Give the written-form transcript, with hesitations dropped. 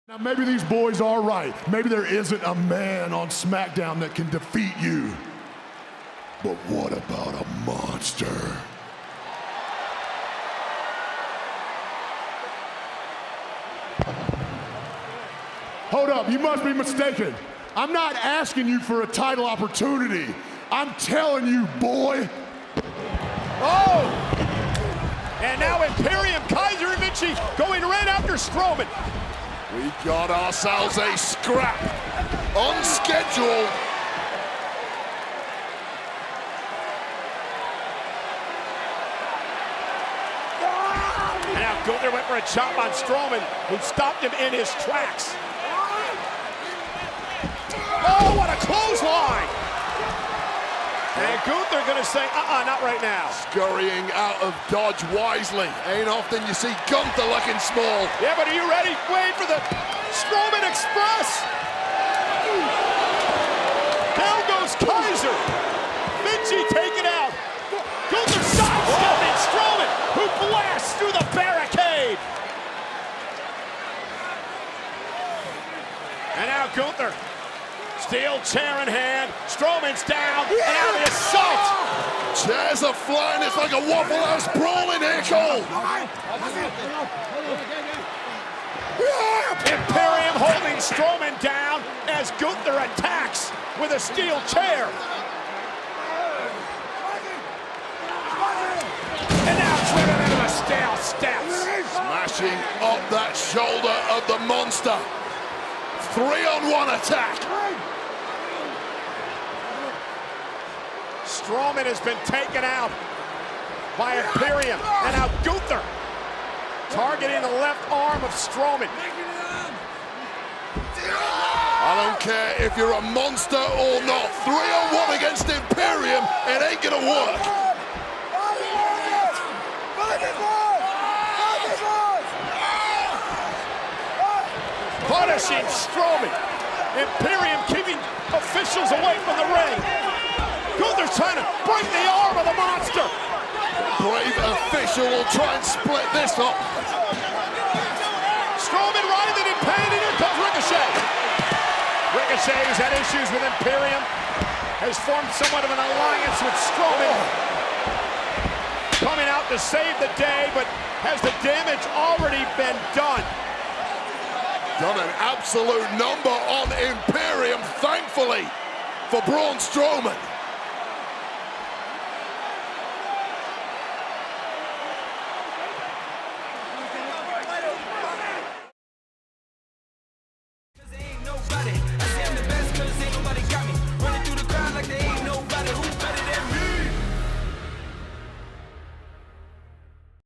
Now, maybe these boys are right. Maybe there isn't a man on SmackDown that can defeat you. But what about a monster? Hold up, you must be mistaken. I'm not asking you for a title opportunity. I'm telling you, boy. Oh! And now Imperium, Kaiser and Vinci going right after Strowman. We got ourselves a scrap. Unscheduled. And now Gunther went for a chop on Strowman, who stopped him in his tracks. Oh, what a clothesline! And Gunther gonna say, not right now. Scurrying out of Dodge wisely. Ain't often you see Gunther looking small. Yeah, but are you ready? Wait for the Strowman Express! Down goes Kaiser. Vinci taken out. Gunther sidestepping Strowman, who blasts through the barricade. And now Gunther. Steel chair in hand, Strowman's down, and now the assault! Chairs are flying, it's like a Waffle House brawl in here, Cole! Imperium holding Strowman down as Gunther attacks with a steel chair. And now driven into the steel steps. Smashing up that shoulder of the monster. 3-on-1 attack. Strowman has been taken out by Imperium, and now Gunther targeting the left arm of Strowman. I don't care if you're a monster or not. 3-on-1 against Imperium, it ain't gonna work. Punishing Strowman. Imperium keeping officials away from the ring. Gunther's trying to break the arm of the monster. Brave official will try and split this up. Strowman writhing in pain, and here comes Ricochet. Ricochet, who's had issues with Imperium, has formed somewhat of an alliance with Strowman. Coming out to save the day, but has the damage already been done? Done an absolute number on Imperium, thankfully, for Braun Strowman.